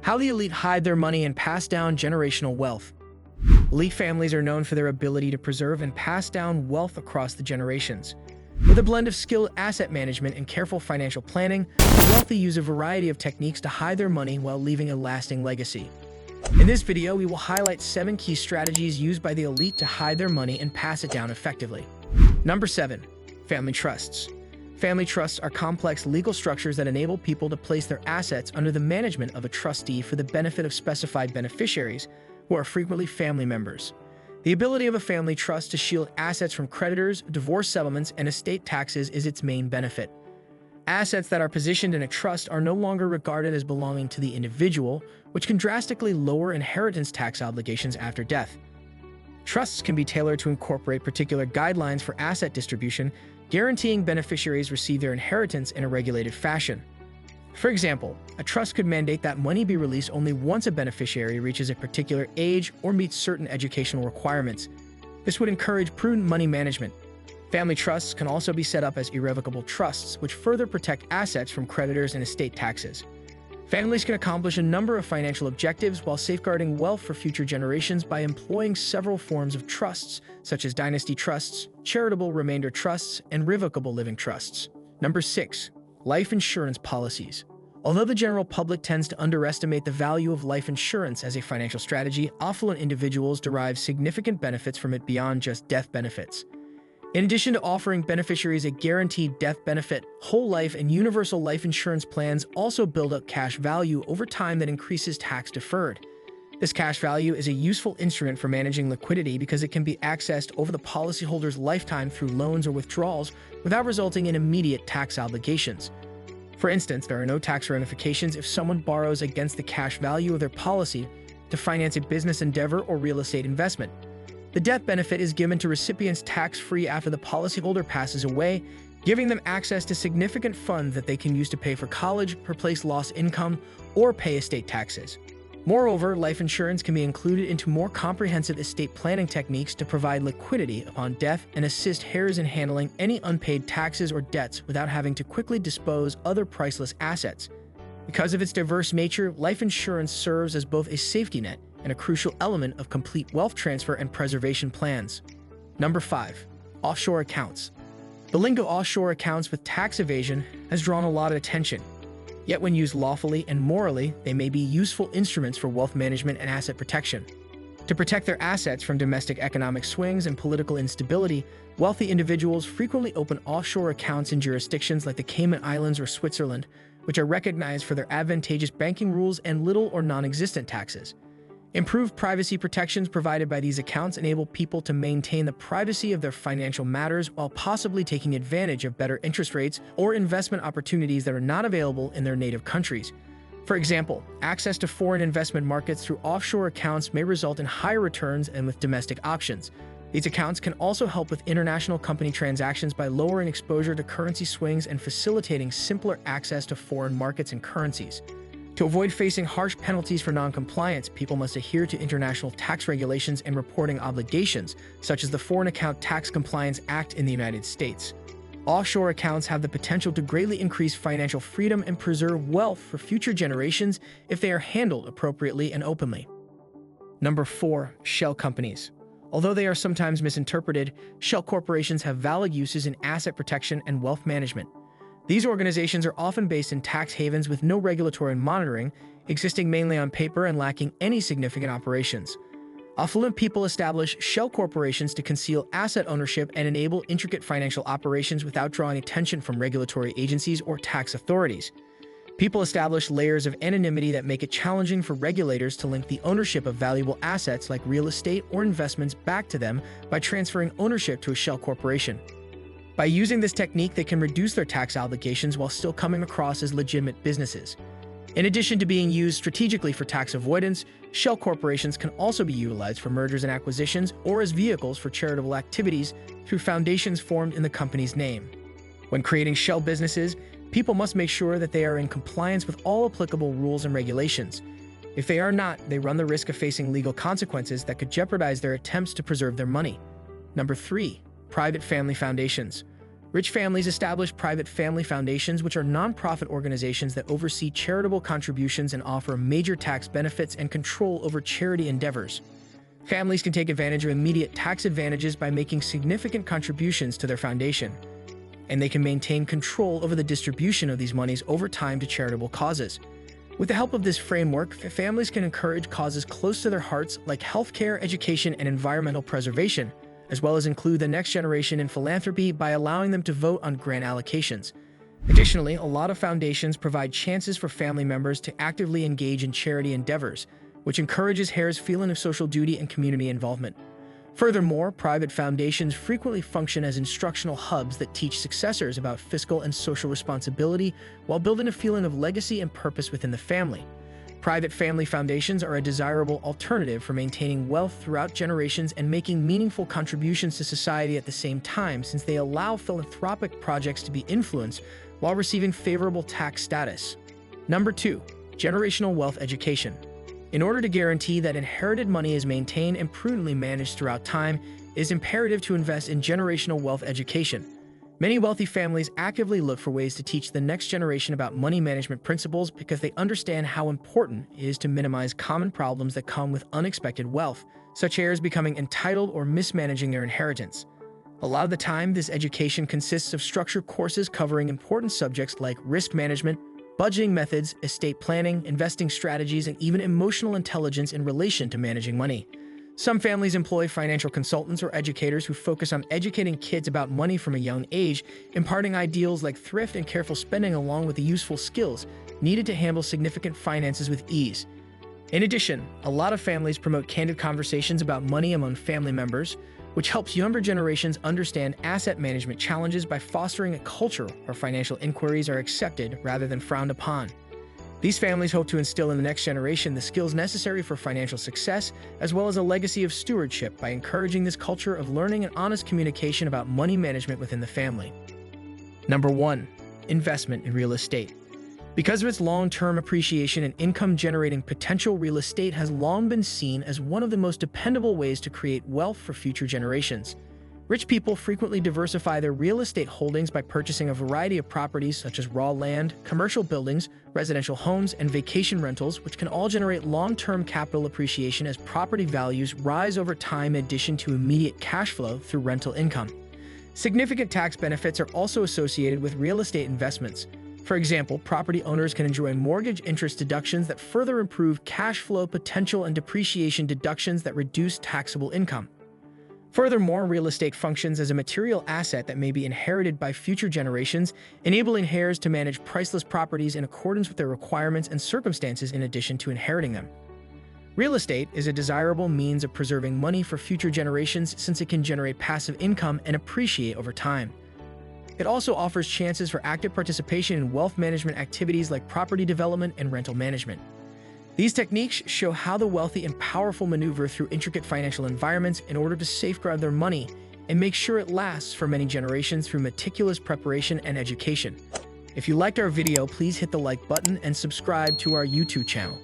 How the elite hide their money and pass down generational wealth. Elite families are known for their ability to preserve and pass down wealth across the generations. With a blend of skilled asset management and careful financial planning, the wealthy use a variety of techniques to hide their money while leaving a lasting legacy. In this video, we will highlight 7 key strategies used by the elite to hide their money and pass it down effectively. Number 7. Family trusts. Family trusts are complex legal structures that enable people to place their assets under the management of a trustee for the benefit of specified beneficiaries, who are frequently family members. The ability of a family trust to shield assets from creditors, divorce settlements, and estate taxes is its main benefit. Assets that are positioned in a trust are no longer regarded as belonging to the individual, which can drastically lower inheritance tax obligations after death. Trusts can be tailored to incorporate particular guidelines for asset distribution, guaranteeing beneficiaries receive their inheritance in a regulated fashion. For example, a trust could mandate that money be released only once a beneficiary reaches a particular age or meets certain educational requirements. This would encourage prudent money management. Family trusts can also be set up as irrevocable trusts, which further protect assets from creditors and estate taxes. Families can accomplish a number of financial objectives while safeguarding wealth for future generations by employing several forms of trusts, such as dynasty trusts, charitable remainder trusts, and revocable living trusts. Number 6. Life insurance policies. Although the general public tends to underestimate the value of life insurance as a financial strategy, affluent individuals derive significant benefits from it beyond just death benefits. In addition to offering beneficiaries a guaranteed death benefit, whole life and universal life insurance plans also build up cash value over time that increases tax-deferred. This cash value is a useful instrument for managing liquidity because it can be accessed over the policyholder's lifetime through loans or withdrawals without resulting in immediate tax obligations. For instance, there are no tax ramifications if someone borrows against the cash value of their policy to finance a business endeavor or real estate investment. The death benefit is given to recipients tax-free after the policyholder passes away, giving them access to significant funds that they can use to pay for college, replace lost income, or pay estate taxes. Moreover, life insurance can be included into more comprehensive estate planning techniques to provide liquidity upon death and assist heirs in handling any unpaid taxes or debts without having to quickly dispose other priceless assets. Because of its diverse nature, life insurance serves as both a safety net and a crucial element of complete wealth transfer and preservation plans. Number 5. Offshore accounts. The link of offshore accounts with tax evasion has drawn a lot of attention. Yet when used lawfully and morally, they may be useful instruments for wealth management and asset protection. To protect their assets from domestic economic swings and political instability, wealthy individuals frequently open offshore accounts in jurisdictions like the Cayman Islands or Switzerland, which are recognized for their advantageous banking rules and little or non-existent taxes. Improved privacy protections provided by these accounts enable people to maintain the privacy of their financial matters while possibly taking advantage of better interest rates or investment opportunities that are not available in their native countries. For example, access to foreign investment markets through offshore accounts may result in higher returns than with domestic options. These accounts can also help with international company transactions by lowering exposure to currency swings and facilitating simpler access to foreign markets and currencies. To avoid facing harsh penalties for non-compliance, people must adhere to international tax regulations and reporting obligations, such as the Foreign Account Tax Compliance Act in the United States. Offshore accounts have the potential to greatly increase financial freedom and preserve wealth for future generations if they are handled appropriately and openly. Number 4. Shell companies. Although they are sometimes misinterpreted, shell corporations have valid uses in asset protection and wealth management. These organizations are often based in tax havens with no regulatory monitoring, existing mainly on paper and lacking any significant operations. Affluent people establish shell corporations to conceal asset ownership and enable intricate financial operations without drawing attention from regulatory agencies or tax authorities. People establish layers of anonymity that make it challenging for regulators to link the ownership of valuable assets like real estate or investments back to them by transferring ownership to a shell corporation. By using this technique, they can reduce their tax obligations while still coming across as legitimate businesses. In addition to being used strategically for tax avoidance, shell corporations can also be utilized for mergers and acquisitions or as vehicles for charitable activities through foundations formed in the company's name. When creating shell businesses, people must make sure that they are in compliance with all applicable rules and regulations. If they are not, they run the risk of facing legal consequences that could jeopardize their attempts to preserve their money. Number 3. Private family foundations. Rich families establish private family foundations, which are nonprofit organizations that oversee charitable contributions and offer major tax benefits and control over charity endeavors. Families can take advantage of immediate tax advantages by making significant contributions to their foundation, and they can maintain control over the distribution of these monies over time to charitable causes. With the help of this framework, families can encourage causes close to their hearts like healthcare, education, and environmental preservation, as well as include the next generation in philanthropy by allowing them to vote on grant allocations. Additionally, a lot of foundations provide chances for family members to actively engage in charity endeavors, which encourages heirs' feeling of social duty and community involvement. Furthermore, private foundations frequently function as instructional hubs that teach successors about fiscal and social responsibility while building a feeling of legacy and purpose within the family. Private family foundations are a desirable alternative for maintaining wealth throughout generations and making meaningful contributions to society at the same time, since they allow philanthropic projects to be influenced while receiving favorable tax status. Number 2. Generational wealth education. In order to guarantee that inherited money is maintained and prudently managed throughout time, it is imperative to invest in generational wealth education. Many wealthy families actively look for ways to teach the next generation about money management principles because they understand how important it is to minimize common problems that come with unexpected wealth, such heirs becoming entitled or mismanaging their inheritance. A lot of the time, this education consists of structured courses covering important subjects like risk management, budgeting methods, estate planning, investing strategies, and even emotional intelligence in relation to managing money. Some families employ financial consultants or educators who focus on educating kids about money from a young age, imparting ideals like thrift and careful spending along with the useful skills needed to handle significant finances with ease. In addition, a lot of families promote candid conversations about money among family members, which helps younger generations understand asset management challenges by fostering a culture where financial inquiries are accepted rather than frowned upon. These families hope to instill in the next generation the skills necessary for financial success, as well as a legacy of stewardship by encouraging this culture of learning and honest communication about money management within the family. Number 1. Investment in real estate. Because of its long-term appreciation and income-generating potential, real estate has long been seen as one of the most dependable ways to create wealth for future generations. Rich people frequently diversify their real estate holdings by purchasing a variety of properties such as raw land, commercial buildings, residential homes, and vacation rentals, which can all generate long-term capital appreciation as property values rise over time in addition to immediate cash flow through rental income. Significant tax benefits are also associated with real estate investments. For example, property owners can enjoy mortgage interest deductions that further improve cash flow potential and depreciation deductions that reduce taxable income. Furthermore, real estate functions as a material asset that may be inherited by future generations, enabling heirs to manage priceless properties in accordance with their requirements and circumstances in addition to inheriting them. Real estate is a desirable means of preserving money for future generations since it can generate passive income and appreciate over time. It also offers chances for active participation in wealth management activities like property development and rental management. These techniques show how the wealthy and powerful maneuver through intricate financial environments in order to safeguard their money and make sure it lasts for many generations through meticulous preparation and education. If you liked our video, please hit the like button and subscribe to our YouTube channel.